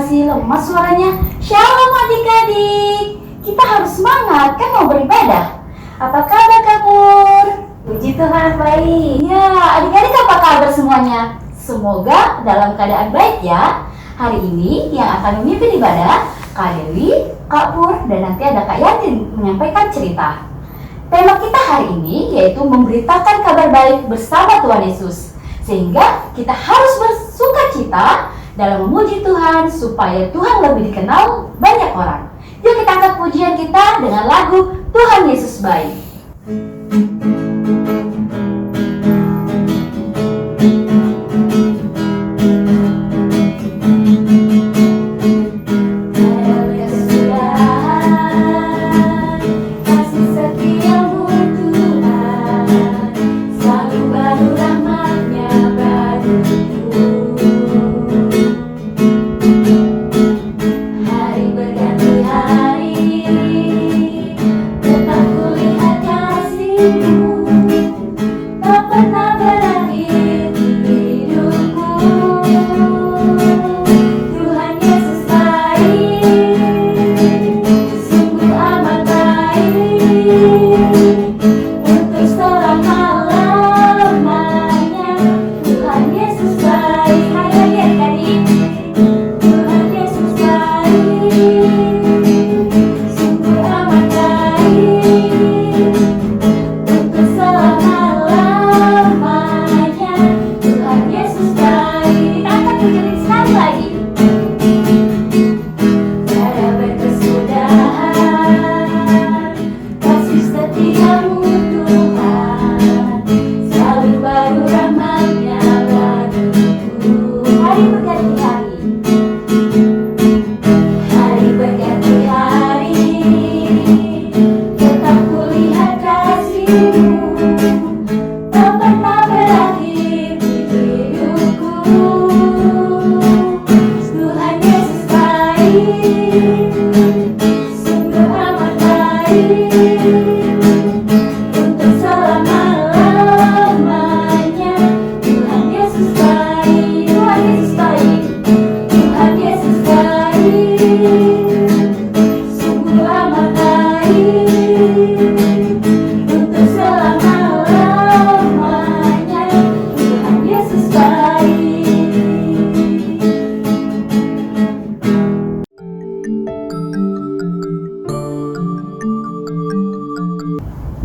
masih lemas suaranya. Shalom adik-adik. Kita harus semangat kan mau beribadah. Apa kabar Kak Pur? Puji Tuhan, baik. Ya, adik-adik apa kabar semuanya? Semoga dalam keadaan baik ya. Hari ini yang akan memimpin ibadah Kak Dewi, Kak Pur, dan nanti ada Kak Yatin menyampaikan cerita. Tema kita hari ini yaitu memberitakan kabar baik bersama Tuhan Yesus. Sehingga kita harus bersukacita dalam memuji Tuhan supaya Tuhan lebih dikenal banyak orang. Yuk kita angkat pujian kita dengan lagu Tuhan Yesus Baik.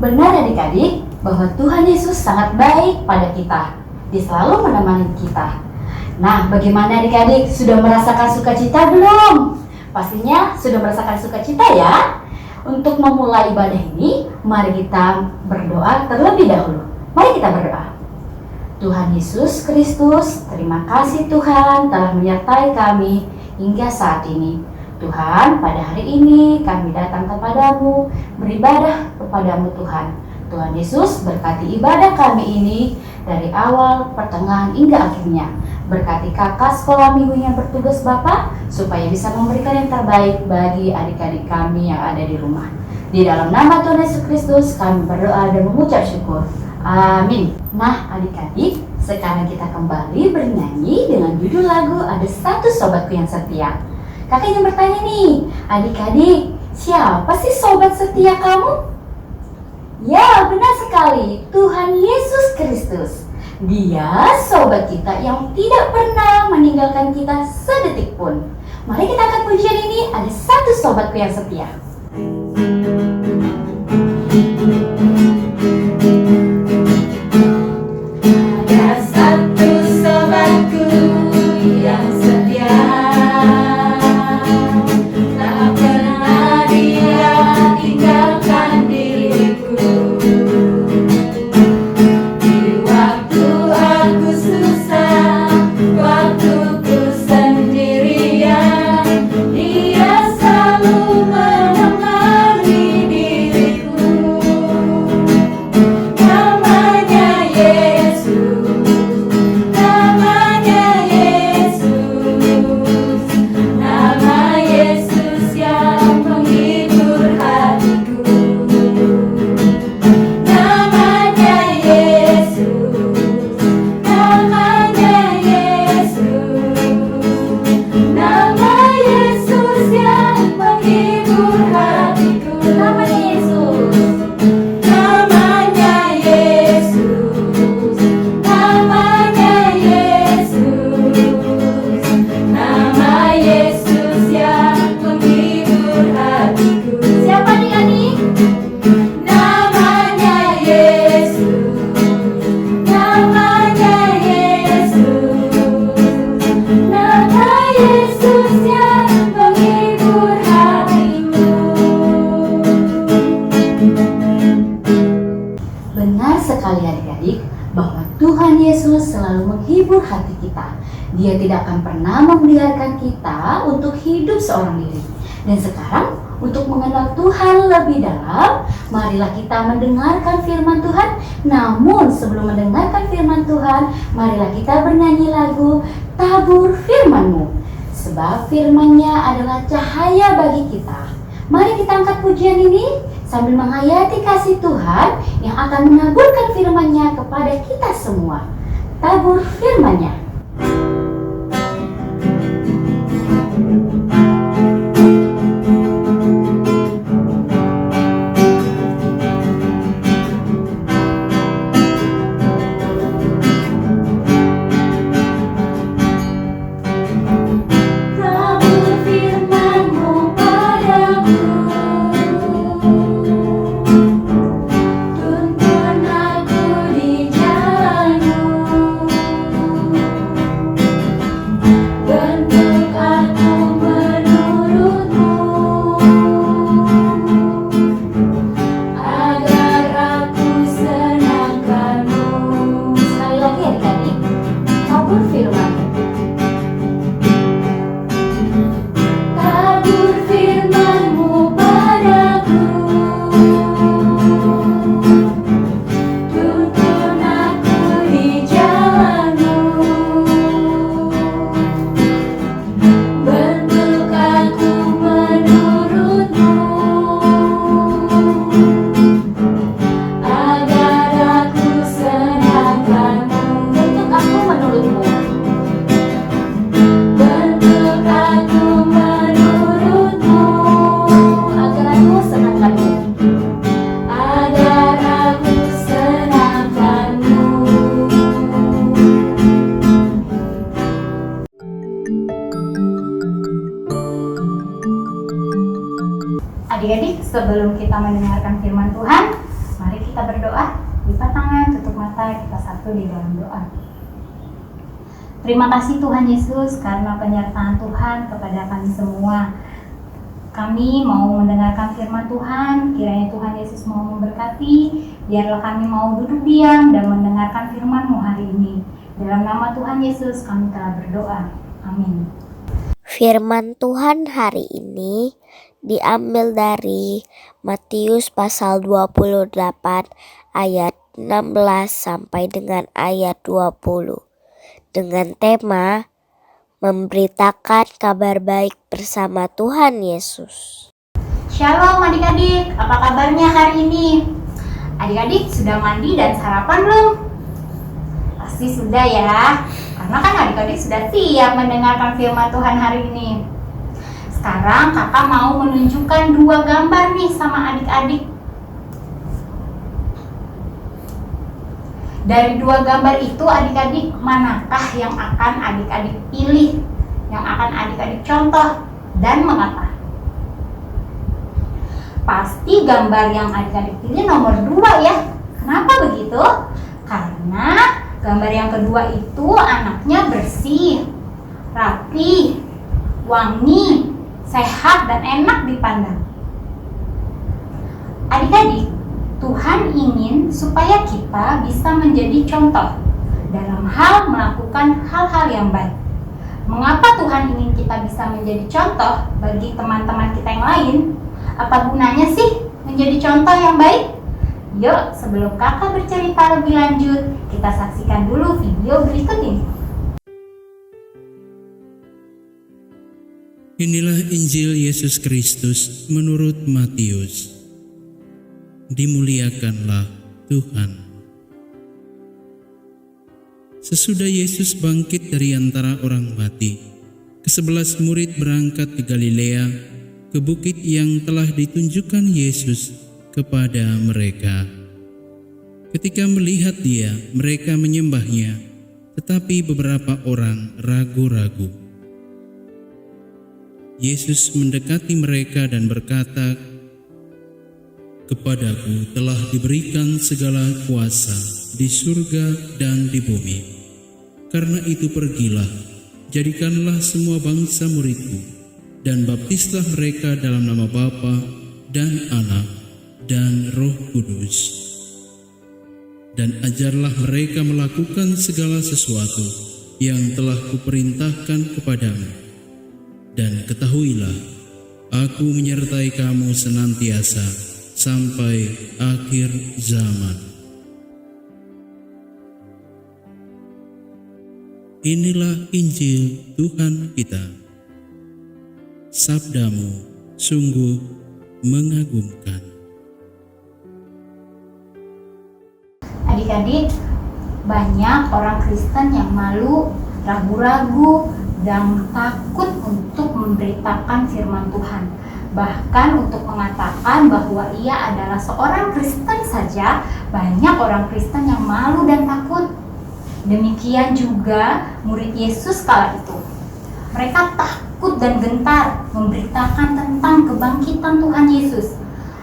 Benar adik-adik bahwa Tuhan Yesus sangat baik pada kita. Dia selalu menemani kita. Nah, bagaimana adik-adik? Sudah merasakan sukacita belum? Pastinya sudah merasakan sukacita ya. Untuk memulai ibadah ini, mari kita berdoa terlebih dahulu. Mari kita berdoa. Tuhan Yesus Kristus, terima kasih Tuhan telah menyertai kami hingga saat ini. Tuhan, pada hari ini kami datang kepadamu, beribadah kepadamu Tuhan. Tuhan Yesus, berkati ibadah kami ini dari awal, pertengahan, hingga akhirnya. Berkati kakak sekolah minggu yang bertugas Bapak, supaya bisa memberikan yang terbaik bagi adik-adik kami yang ada di rumah. Di dalam nama Tuhan Yesus Kristus, kami berdoa dan mengucap syukur. Amin. Nah adik-adik, sekarang kita kembali bernyanyi dengan judul lagu Ada Satu Sobatku Yang Setia. Kakak ingin bertanya nih, adik-adik, siapa sih sobat setia kamu? Ya, benar sekali, Tuhan Yesus Kristus. Dia sobat kita yang tidak pernah meninggalkan kita sedetik pun. Mari kita angkat pujian ini, Ada Satu Sobatku Yang Setia. Ada satu sobatku yang setia, tak pernah dia tinggalkan diriku. Di waktu aku susah, waktu ku sendirian, dia selalu menemani. Benar sekali adik-adik, bahwa Tuhan Yesus selalu menghibur hati kita. Dia tidak akan pernah membiarkan kita untuk hidup seorang diri. Dan sekarang, untuk mengenal Tuhan lebih dalam, marilah kita mendengarkan firman Tuhan. Namun sebelum mendengarkan firman Tuhan, marilah kita bernyanyi lagu Tabur Firman-Mu. Sebab firman-Nya adalah cahaya bagi kita. Mari kita angkat pujian ini sambil menghayati kasih Tuhan yang akan menaburkan firman-Nya kepada kita semua. Tabur firman-Nya. Adik-adik, sebelum kita mendengarkan firman Tuhan, mari kita berdoa. Lipat tangan, tutup mata, kita satu di dalam doa. Terima kasih Tuhan Yesus karena penyertaan Tuhan kepada kami semua. Kami mau mendengarkan firman Tuhan, kiranya Tuhan Yesus mau memberkati. Biarlah kami mau duduk diam dan mendengarkan firman-Mu hari ini. Dalam nama Tuhan Yesus kami telah berdoa. Amin. Firman Tuhan hari ini diambil dari Matius pasal 28 ayat 16 sampai dengan ayat 20 dengan tema memberitakan kabar baik bersama Tuhan Yesus. Shalom adik-adik, apa kabarnya hari ini? Adik-adik sudah mandi dan sarapan belum? Pasti sudah ya, karena kan adik-adik sudah siap mendengarkan firman Tuhan hari ini. Sekarang kakak mau menunjukkan 2 gambar nih sama adik-adik. Dari 2 gambar itu adik-adik, manakah yang akan adik-adik pilih? Yang akan adik-adik contoh dan mengapa? Pasti gambar yang adik-adik pilih nomor 2 ya. Kenapa begitu? Karena gambar yang kedua itu anaknya bersih, rapi, wangi, sehat dan enak dipandang. Adik-adik, Tuhan ingin supaya kita bisa menjadi contoh dalam hal melakukan hal-hal yang baik. Mengapa Tuhan ingin kita bisa menjadi contoh bagi teman-teman kita yang lain? Apa gunanya sih menjadi contoh yang baik? Yuk, sebelum kakak bercerita lebih lanjut, kita saksikan dulu video berikut ini. Inilah Injil Yesus Kristus menurut Matius. Dimuliakanlah Tuhan. Sesudah Yesus bangkit dari antara orang mati, ke-11 murid berangkat ke Galilea, ke bukit yang telah ditunjukkan Yesus kepada mereka. Ketika melihat Dia, mereka menyembahnya, tetapi beberapa orang ragu-ragu. Yesus mendekati mereka dan berkata, "Kepadaku telah diberikan segala kuasa di surga dan di bumi. Karena itu pergilah, jadikanlah semua bangsa muridku, dan baptislah mereka dalam nama Bapa dan Anak dan Roh Kudus. dan ajarlah mereka melakukan segala sesuatu yang telah kuperintahkan kepadamu. Dan ketahuilah, aku menyertai kamu senantiasa sampai akhir zaman. Inilah Injil Tuhan kita. Sabdamu sungguh mengagumkan. Adik-adik, banyak orang Kristen yang malu, ragu-ragu, dan takut untuk memberitakan firman Tuhan. Bahkan untuk mengatakan bahwa ia adalah seorang Kristen saja, banyak orang Kristen yang malu dan takut. Demikian juga murid Yesus kala itu. Mereka takut dan gentar memberitakan tentang kebangkitan Tuhan Yesus.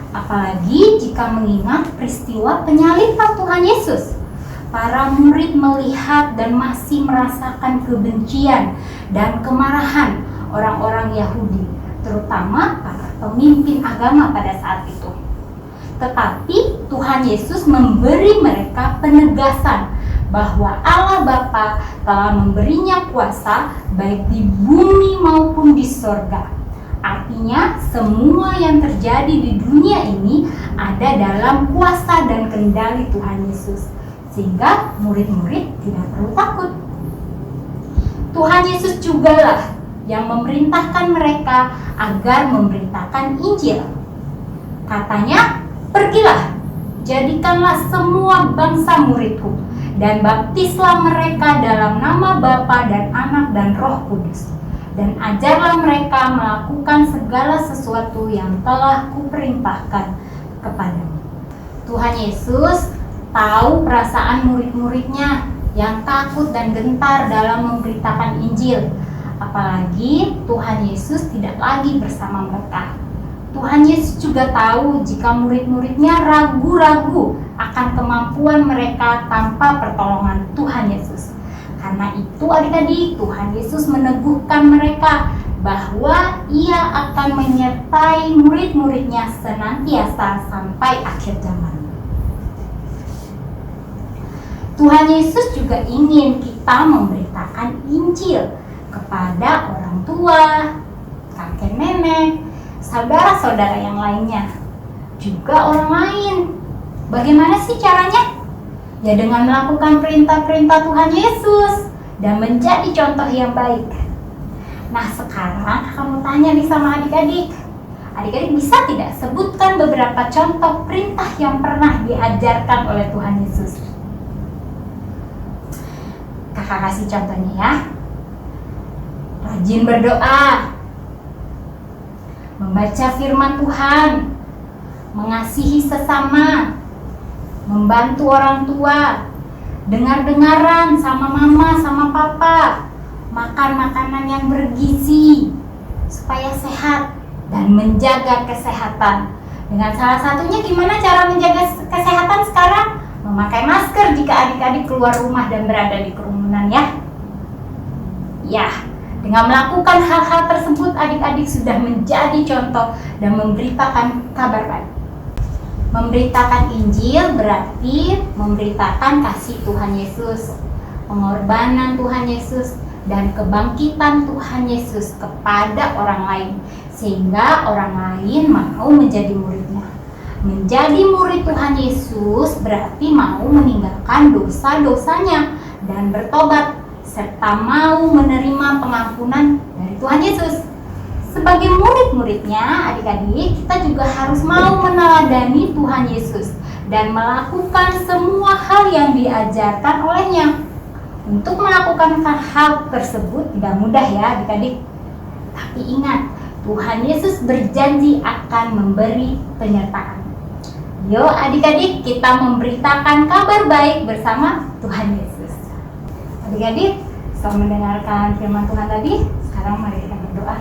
Apalagi jika mengingat peristiwa penyaliban Tuhan Yesus. Para murid melihat dan masih merasakan kebencian dan kemarahan orang-orang Yahudi, terutama para pemimpin agama pada saat itu. Tetapi Tuhan Yesus memberi mereka penegasan bahwa Allah Bapa telah memberinya kuasa baik di bumi maupun di sorga. Artinya semua yang terjadi di dunia ini ada dalam kuasa dan kendali Tuhan Yesus, sehingga murid-murid tidak perlu takut. Tuhan Yesus jugalah yang memerintahkan mereka agar memberitakan Injil. Katanya, pergilah, jadikanlah semua bangsa muridku, dan baptislah mereka dalam nama Bapa dan Anak dan Roh Kudus. Dan ajarlah mereka melakukan segala sesuatu yang telah kuperintahkan kepadamu. Tuhan Yesus tahu perasaan murid-muridnya yang takut dan gentar dalam memberitakan Injil. Apalagi Tuhan Yesus tidak lagi bersama mereka. Tuhan Yesus juga tahu jika murid-muridnya ragu-ragu akan kemampuan mereka tanpa pertolongan Tuhan Yesus. Karena itu adik-adik, Tuhan Yesus meneguhkan mereka bahwa Ia akan menyertai murid-muridnya senantiasa sampai akhir zaman. Tuhan Yesus juga ingin kita memberitakan Injil kepada orang tua, kakek nenek, saudara-saudara yang lainnya, juga orang lain. Bagaimana sih caranya? Ya dengan melakukan perintah-perintah Tuhan Yesus dan menjadi contoh yang baik. Nah sekarang kamu tanya nih sama adik-adik. Adik-adik bisa tidak sebutkan beberapa contoh perintah yang pernah diajarkan oleh Tuhan Yesus? Kakak kasih contohnya ya. Rajin berdoa, membaca firman Tuhan, mengasihi sesama, membantu orang tua, dengar-dengaran sama mama, sama papa, makan makanan yang bergizi supaya sehat, dan menjaga kesehatan. Dengan salah satunya gimana cara menjaga kesehatan sekarang? Memakai masker jika adik-adik keluar rumah dan berada di kerumunan ya. Ya, dengan melakukan hal-hal tersebut adik-adik sudah menjadi contoh dan memberitakan kabar baik. Memberitakan Injil berarti memberitakan kasih Tuhan Yesus, pengorbanan Tuhan Yesus, dan kebangkitan Tuhan Yesus kepada orang lain, sehingga orang lain mau menjadi muridnya. Menjadi murid Tuhan Yesus berarti mau meninggalkan dosa-dosanya dan bertobat, serta mau menerima pengampunan dari Tuhan Yesus. Sebagai murid-muridnya, adik-adik, kita juga harus mau meneladani Tuhan Yesus dan melakukan semua hal yang diajarkan olehnya. Untuk melakukan hal tersebut tidak mudah ya adik-adik. Tapi ingat, Tuhan Yesus berjanji akan memberi penyertaan. Yuk adik-adik, kita memberitakan kabar baik bersama Tuhan Yesus. Adik-adik, setelah mendengarkan firman Tuhan tadi, sekarang mari kita berdoa.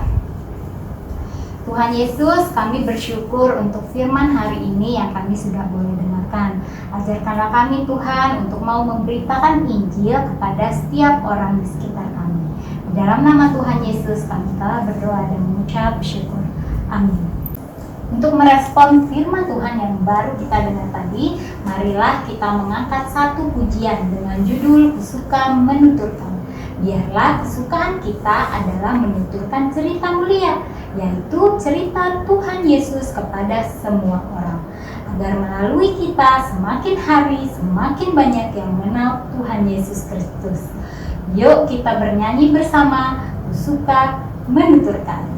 Tuhan Yesus, kami bersyukur untuk firman hari ini yang kami sudah boleh dengarkan. Ajarkanlah kami Tuhan untuk mau memberitakan Injil kepada setiap orang di sekitar kami. Di dalam nama Tuhan Yesus kami telah berdoa dan mengucap syukur. Amin. Untuk merespon firman Tuhan yang baru kita dengar tadi, mari marilah kita mengangkat satu pujian dengan judul Kusuka Menuturkan. Biarlah kesukaan kita adalah menuturkan cerita mulia, yaitu cerita Tuhan Yesus kepada semua orang. Agar melalui kita semakin hari semakin banyak yang mengenal Tuhan Yesus Kristus. Yuk kita bernyanyi bersama Kusuka Menuturkan.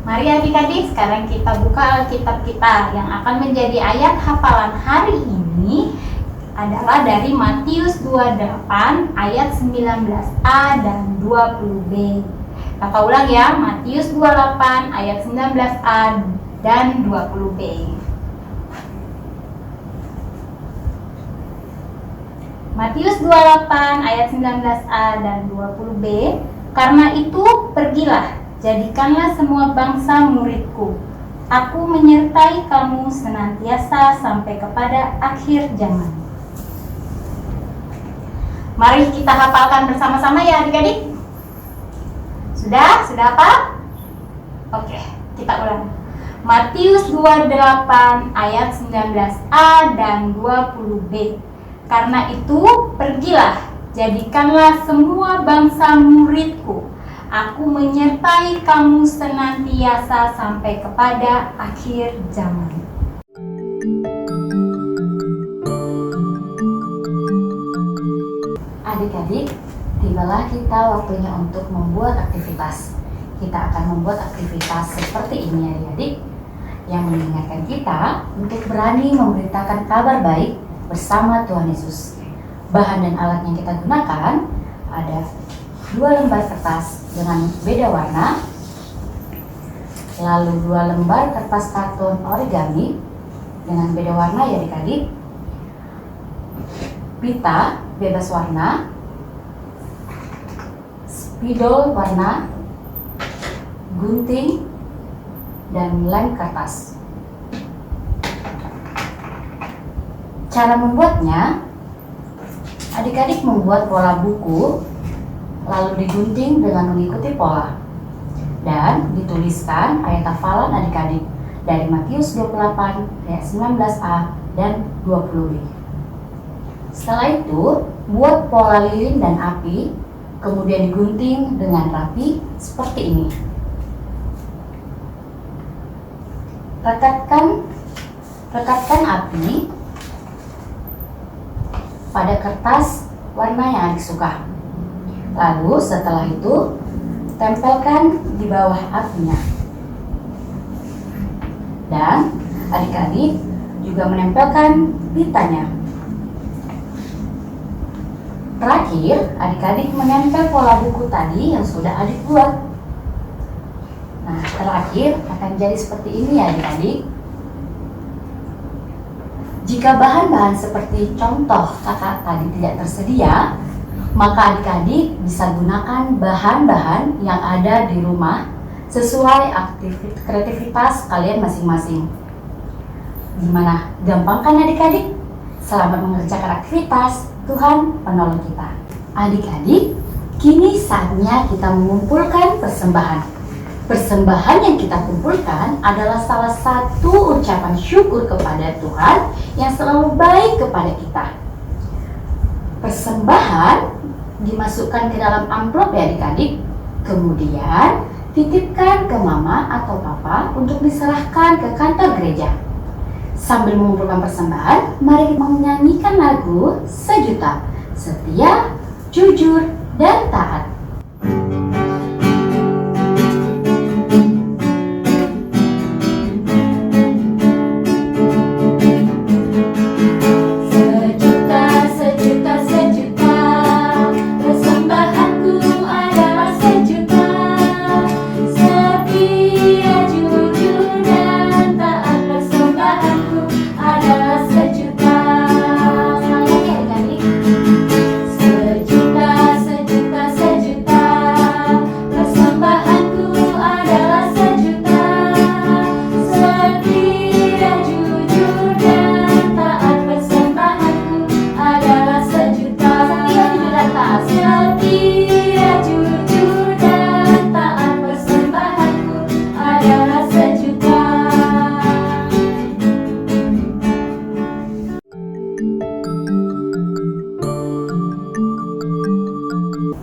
Mari adik-adik, sekarang kita buka Alkitab kita yang akan menjadi ayat hafalan hari ini adalah dari Matius 28 ayat 19a dan 20b. Kakak ulang ya, Matius 28 ayat 19a dan 20b. Matius 28 ayat 19a dan 20b. Karena itu pergilah, jadikanlah semua bangsa muridku. Aku menyertai kamu senantiasa sampai kepada akhir zaman. Mari kita hafalkan bersama-sama ya adik-adik. Sudah? Sudah apa? Oke, kita ulang. Matius 28 ayat 19a dan 20b. Karena itu pergilah, jadikanlah semua bangsa muridku. Aku menyertai kamu senantiasa sampai kepada akhir zaman. Adik-adik, tibalah kita waktunya untuk membuat aktivitas. Kita akan membuat aktivitas seperti ini adik-adik, yang mengingatkan kita untuk berani memberitakan kabar baik bersama Tuhan Yesus. Bahan dan alat yang kita gunakan ada 2 lembar kertas dengan beda warna, lalu 2 lembar kertas karton origami dengan beda warna ya adik-adik, pita bebas warna, spidol warna, gunting, dan lem kertas. Cara membuatnya, adik-adik membuat pola buku, lalu digunting dengan mengikuti pola, dan dituliskan ayat hafalan adik-adik dari Matius 28 ayat 19a dan 20b. Setelah itu, buat pola lilin dan api, kemudian digunting dengan rapi seperti ini. Rekatkan api pada kertas warna yang adik suka. Lalu setelah itu, tempelkan di bawah apinya. Dan adik-adik juga menempelkan pitanya. Terakhir, adik-adik menempel pola buku tadi yang sudah adik buat. Nah, terakhir akan jadi seperti ini ya adik-adik. Jika bahan-bahan seperti contoh kakak tadi tidak tersedia, maka adik-adik bisa gunakan bahan-bahan yang ada di rumah sesuai kreativitas kalian masing-masing. Gimana? Gampang kan adik-adik? Selamat mengerjakan aktivitas, Tuhan penolong kita. Adik-adik, kini saatnya kita mengumpulkan persembahan. Persembahan yang kita kumpulkan adalah salah satu ucapan syukur kepada Tuhan yang selalu baik kepada kita. Persembahan dimasukkan ke dalam amplop ya adik-adik, kemudian titipkan ke mama atau papa untuk diserahkan ke kantor gereja. Sambil mengumpulkan persembahan, mari kita menyanyikan lagu Sejuta, Setia, Jujur, dan Taat.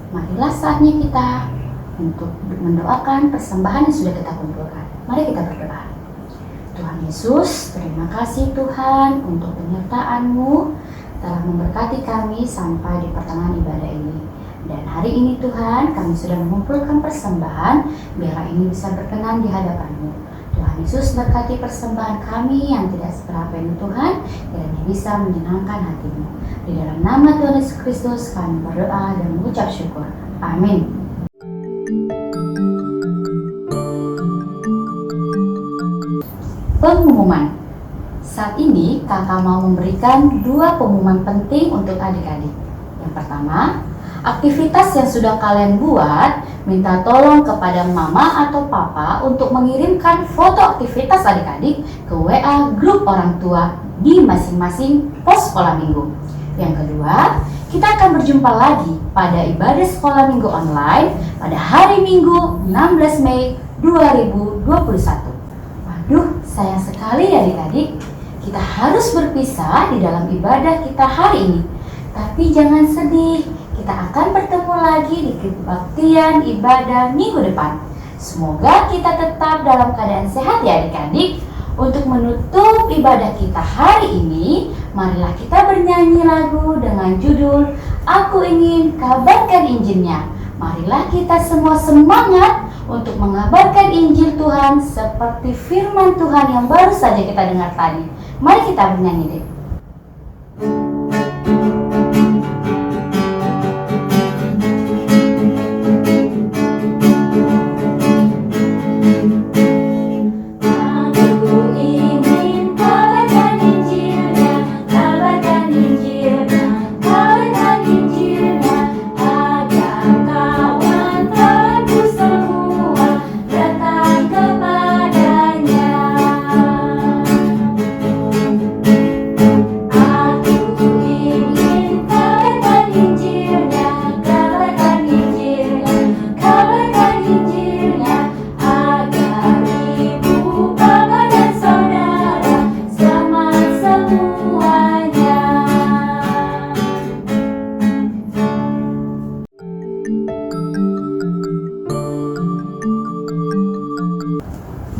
Marilah saatnya kita untuk mendoakan persembahan yang sudah kita kumpulkan. Mari kita berdoa. Tuhan Yesus, terima kasih Tuhan untuk penyertaan-Mu telah memberkati kami sampai di pertengahan ibadah ini. Dan hari ini Tuhan, kami sudah mengumpulkan persembahan, biarlah ini bisa berkenan di hadapan-Mu. Tuhan Yesus berkati persembahan kami yang tidak seberapa ini Tuhan, kiranya bisa menyenangkan hati-Mu. Di dalam nama Tuhan Yesus Kristus kami berdoa dan mengucap syukur. Amin. Pengumuman. Saat ini kakak mau memberikan 2 pengumuman penting untuk adik-adik. Yang pertama, aktivitas yang sudah kalian buat, minta tolong kepada mama atau papa untuk mengirimkan foto aktivitas adik-adik ke WA grup orang tua di masing-masing pos sekolah minggu. Yang kedua, kita akan berjumpa lagi pada ibadah sekolah minggu online pada hari Minggu 16 Mei 2021. Waduh, sayang sekali ya adik-adik, kita harus berpisah di dalam ibadah kita hari ini. Tapi jangan sedih, kita akan bertemu lagi di kebaktian ibadah minggu depan. Semoga kita tetap dalam keadaan sehat ya adik-adik. Untuk menutup ibadah kita hari ini, marilah kita bernyanyi lagu dengan judul Aku Ingin Kabarkan Injilnya. Marilah kita semua semangat untuk mengabarkan Injil Tuhan seperti firman Tuhan yang baru saja kita dengar tadi. Mari kita bernyanyi deh.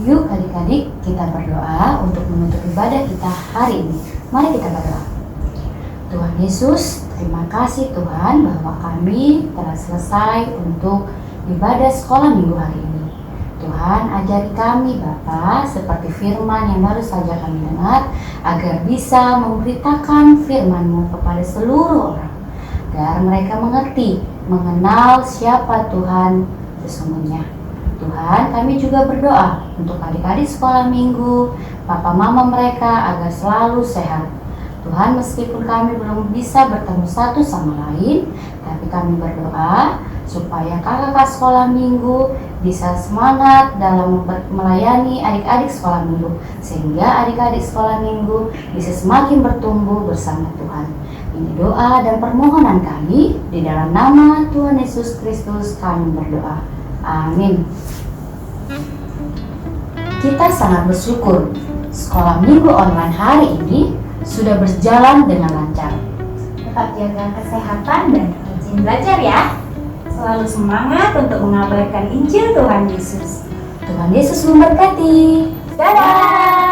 Yuk adik-adik, kita berdoa untuk menutup ibadah kita hari ini. Mari kita berdoa. Tuhan Yesus, terima kasih Tuhan bahwa kami telah selesai untuk ibadah sekolah minggu hari ini. Tuhan, ajari kami Bapa seperti firman yang baru saja kami dengar, agar bisa memberitakan firman-Mu kepada seluruh orang. agar mereka mengerti, mengenal siapa Tuhan sesungguhnya. Tuhan, kami juga berdoa untuk adik-adik sekolah minggu, papa mama mereka agar selalu sehat. Tuhan, meskipun kami belum bisa bertemu satu sama lain, tapi kami berdoa supaya kakak-kakak sekolah minggu bisa semangat dalam melayani adik-adik sekolah minggu, sehingga adik-adik sekolah minggu bisa semakin bertumbuh bersama Tuhan. Ini doa dan permohonan kami, di dalam nama Tuhan Yesus Kristus kami berdoa. Amin. Kita sangat bersyukur sekolah minggu online hari ini sudah berjalan dengan lancar. Tetap jaga kesehatan dan rajin belajar ya. Selalu semangat untuk mengabarkan Injil Tuhan Yesus. Tuhan Yesus memberkati. Dadah!